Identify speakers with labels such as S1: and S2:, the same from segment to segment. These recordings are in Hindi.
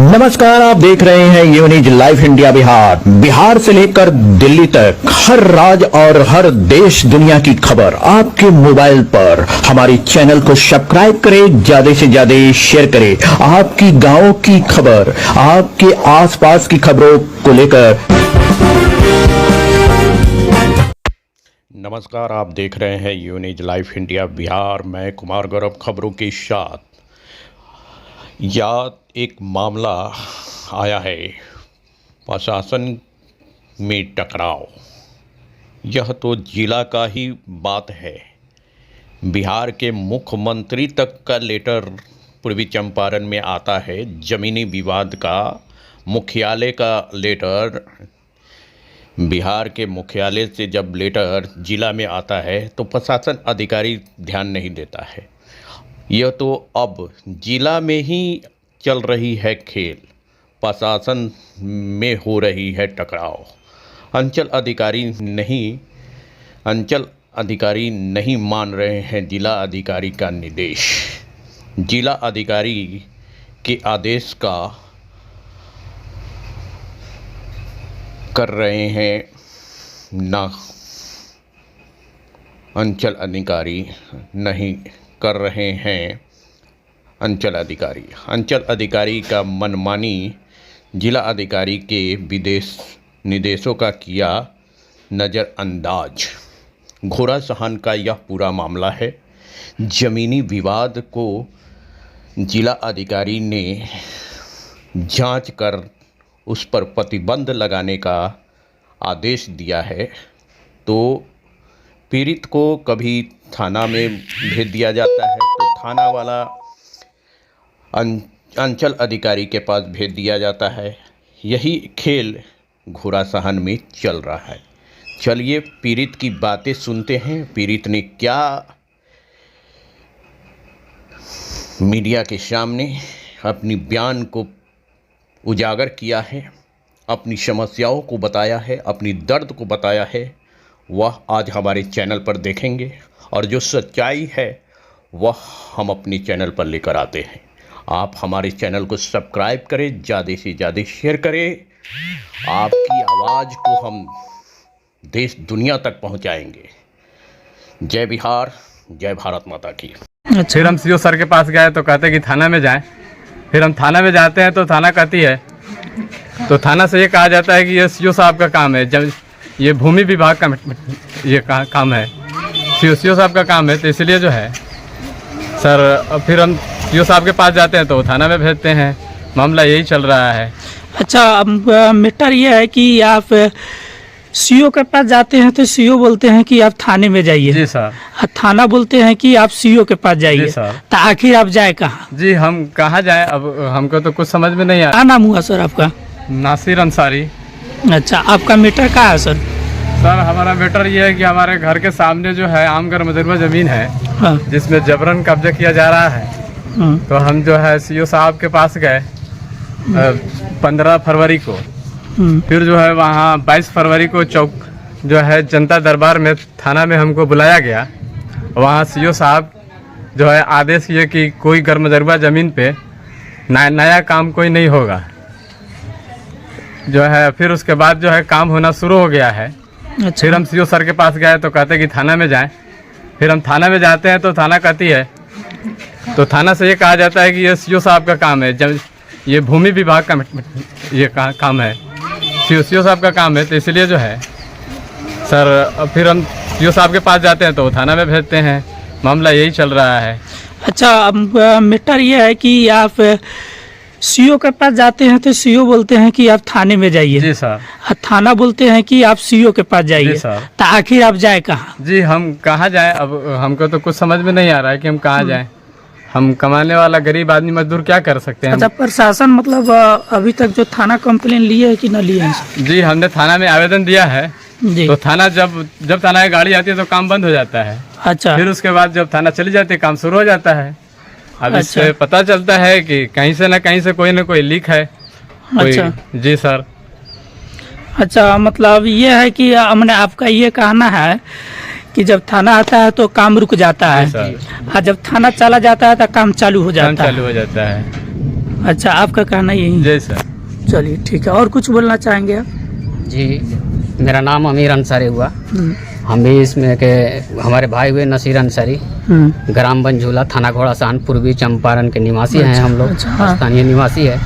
S1: नमस्कार, आप देख रहे हैं यूनिज लाइफ इंडिया बिहार। बिहार से लेकर दिल्ली तक हर राज्य और हर देश दुनिया की खबर आपके मोबाइल पर। हमारे चैनल को सब्सक्राइब करें, ज्यादा से ज्यादा शेयर करें। आपकी गांव की खबर, आपके आसपास की खबरों को लेकर।
S2: नमस्कार, आप देख रहे हैं यूनिज लाइफ इंडिया बिहार। मैं कुमार गौरव खबरों के साथ। याद एक मामला आया है, प्रशासन में टकराव। यह तो जिला का ही बात है। बिहार के मुख्यमंत्री तक का लेटर पूर्वी चंपारण में आता है। ज़मीनी विवाद का मुख्यालय का लेटर, बिहार के मुख्यालय से जब लेटर जिला में आता है तो प्रशासन अधिकारी ध्यान नहीं देता है। यह तो अब जिला में ही चल रही है खेल, प्रशासन में हो रही है टकराव। अंचल अधिकारी नहीं मान रहे हैं जिला अधिकारी का निर्देश। जिला अधिकारी के आदेश का कर रहे हैं ना, अंचल अधिकारी नहीं कर रहे हैं। अंचल अधिकारी का मनमानी जिला अधिकारी के निर्देशों का किया नज़रअंदाज। घोड़ासहन का यह पूरा मामला है। ज़मीनी विवाद को जिला अधिकारी ने जांच कर उस पर प्रतिबंध लगाने का आदेश दिया है, तो पीड़ित को कभी थाना में भेज दिया जाता है तो थाना वाला अंचल अधिकारी के पास भेज दिया जाता है। यही खेल घोड़ासहन में चल रहा है। चलिए पीड़ित की बातें सुनते हैं। पीड़ित ने क्या मीडिया के सामने अपनी बयान को उजागर किया है, अपनी समस्याओं को बताया है, अपनी दर्द को बताया है, वह आज हमारे चैनल पर देखेंगे। और जो सच्चाई है वह हम अपने चैनल पर लेकर आते हैं। आप हमारे चैनल को सब्सक्राइब करें, ज़्यादा से ज़्यादा शेयर करें। आपकी आवाज़ को हम देश दुनिया तक पहुंचाएंगे। जय बिहार, जय भारत माता की।
S3: फिर हम सीओ सर के पास गए तो कहते कि थाना में जाएं। फिर हम थाना में जाते हैं तो थाना कहती है, तो थाना से ये कहा जाता है कि ये सीओ साहब का काम है, जब ये भूमि विभाग का ये काम है, सीओ साहब का काम है, तो इसलिए जो है सर फिर हम सीओ साहब के पास जाते हैं तो थाना में भेजते हैं। मामला यही चल रहा है।
S4: अच्छा, मैटर ये है कि आप सीओ के पास जाते हैं तो सीओ बोलते हैं कि आप थाने में जाइए।
S3: जी सर।
S4: थाना बोलते हैं कि आप सीओ के पास जाइए।
S3: जी सर।
S4: तो आखिर आप जाए कहाँ?
S3: जी हम कहाँ जाएं, अब हमको तो कुछ समझ में नहीं आया।
S4: क्या नाम हुआ सर आपका?
S3: नासिर अंसारी।
S4: अच्छा, आपका मैटर क्या है सर?
S3: सर हमारा मैटर ये है कि हमारे घर के सामने जो है आमगर मजरूबा ज़मीन है,
S4: हाँ।
S3: जिसमें जबरन कब्जा किया जा रहा है। तो हम जो है सीओ साहब के पास गए 15 फरवरी को। फिर जो है वहाँ 22 फरवरी को चौक जो है जनता दरबार में थाना में हमको बुलाया गया। वहाँ सीओ साहब जो है आदेश किए कि कोई गैरमजरूबा ज़मीन पे नया काम कोई नहीं होगा जो है। फिर उसके बाद जो है काम होना शुरू हो गया है।
S4: अच्छा।
S3: फिर हम सीओ सर के पास गए तो कहते कि थाना में जाएं। फिर हम थाना में जाते हैं तो थाना कहती है, तो थाना से ये कहा जाता है कि ये सीओ साहब का काम है, जब ये भूमि विभाग का ये काम है, सीओ साहब का काम है, तो इसलिए जो है सर फिर हम सीओ साहब के पास जाते हैं तो थाना में भेजते हैं। मामला यही चल रहा है।
S4: अच्छा, मैटर ये है कि आप सीओ के पास जाते हैं तो सीओ बोलते हैं कि आप थाने में जाइए।
S3: जी सर।
S4: थाना बोलते हैं कि आप सीओ के पास जाइए।
S3: जी सर।
S4: तो आखिर आप जाए कहाँ?
S3: जी हम कहाँ जाएं, अब हमको तो कुछ समझ में नहीं आ रहा है कि हम कहाँ जाएं। हम कमाने वाला गरीब आदमी मजदूर क्या कर सकते हैं।
S4: अच्छा, प्रशासन मतलब अभी तक जो थाना कंप्लेन लिए है कि न लिए हैं?
S3: जी हमने थाना में आवेदन दिया है।
S4: जी।
S3: तो थाना जब थाना की गाड़ी आती है तो काम बंद हो जाता है।
S4: अच्छा।
S3: फिर उसके बाद जब थाना चली जाती है काम शुरू हो जाता है। अब
S4: अच्छा।
S3: इससे पता चलता है कि कहीं से ना कहीं से कोई ना कोई लीक है।
S4: अच्छा।
S3: जी सर।
S4: अच्छा, मतलब ये है कि हमने आपका ये कहना है कि जब थाना आता है तो काम रुक जाता है और जब थाना चला जाता है तो काम चालू हो जाता है।
S3: चालू हो जाता है।
S4: अच्छा, आपका कहना यही है।
S3: जी सर।
S4: चलिए ठीक है, और कुछ बोलना चाहेंगे आप?
S5: जी, मेरा नाम अमीर अंसारी हुआ।
S4: हम्म,
S5: हम भी इसमें के हमारे भाई हुए नसीर अंसारी, ग्राम बनझूला, थाना घोड़ासान, पूर्वी चंपारण के निवासी हैं हम लोग।
S4: अच्छा, हाँ।
S5: स्थानीय निवासी है।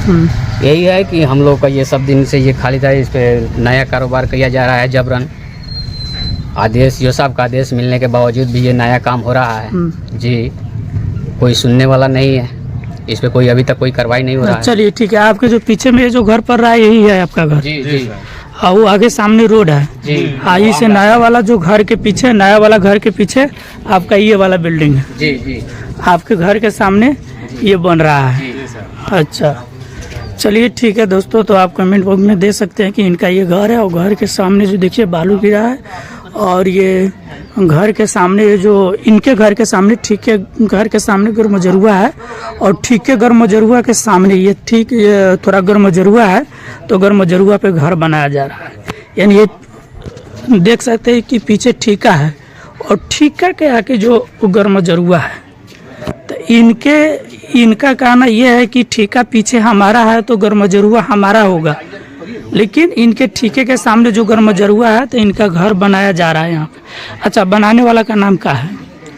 S4: हम्म,
S5: यही है कि हम लोग का ये सब दिन से ये खाली था, इस पे नया कारोबार किया जा रहा है जबरन। आदेश यो साहब का आदेश मिलने के बावजूद भी ये नया काम हो रहा है। जी, कोई सुनने वाला नहीं है, इस पे कोई अभी तक कोई कार्रवाई नहीं हो रहा है।
S4: चलिए ठीक है, आपके जो पीछे में जो घर पड़ रहा है यही है आपका घर?
S5: जी जी
S4: हाँ, वो आगे सामने रोड है
S5: जी।
S4: हाँ, इसे नया वाला जो घर के पीछे, नया वाला घर के पीछे आपका ये वाला बिल्डिंग है।
S5: जी जी
S4: आपके घर के सामने ये बन रहा है। अच्छा, चलिए ठीक है दोस्तों, तो आप कमेंट बॉक्स में दे सकते हैं कि इनका ये घर है और घर के सामने जो देखिए बालू गिरा है, और ये घर के सामने जो इनके घर के सामने ठीक के घर के सामने गर्मजरुआ है, और ठीक के गर्मजरुआ के सामने ये ठीक ये थोड़ा गर्मजरुआ है, तो गर्मजरुआ पे घर बनाया जा रहा है। यानी ये देख सकते हैं कि पीछे ठीका है और ठीका के आके जो गर्मजरुआ है, तो इनका कहना यह है कि ठीका पीछे हमारा है तो गर्मजरुआ हमारा होगा, लेकिन इनके ठीके के सामने जो गर्मजरुआ है तो इनका घर बनाया जा रहा है यहाँ पे। अच्छा, बनाने वाला का नाम क्या है?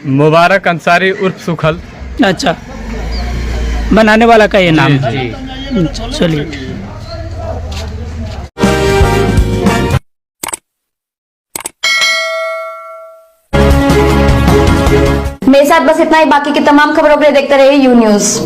S3: मुबारक अंसारी उर्फ सुखल।
S4: अच्छा, बनाने वाला का ये नाम है।
S5: जी।
S4: चलिए,
S6: मेरे साथ बस इतना ही। बाकी की तमाम खबरों के लिए देखते रहिए यू न्यूज़।